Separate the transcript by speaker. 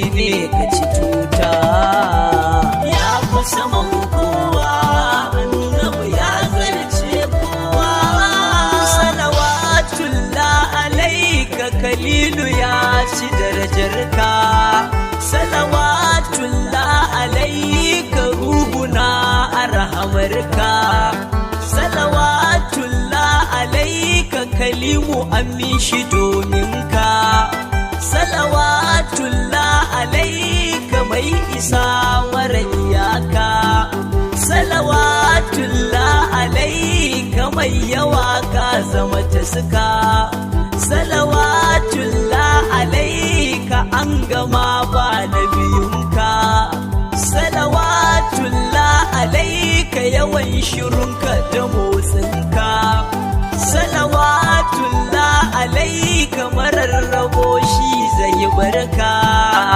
Speaker 1: ne ka ci tuta ya fi saman kowa annabi ya zarce kowa salawatullah alaika kalilu ya ci darajarka salawatullah alaika ruhuna arhamarka salawatullah alaika kalimu amin shi dominka salawatullah alaika mai isa mara iyaka salawatullah alaika mai yawa ka zama taska salawatullah alaika an gama ba na biyunka salawatullah alaika yawan shirunka da motsinka salawatullah alaika marar rabo shi zai barka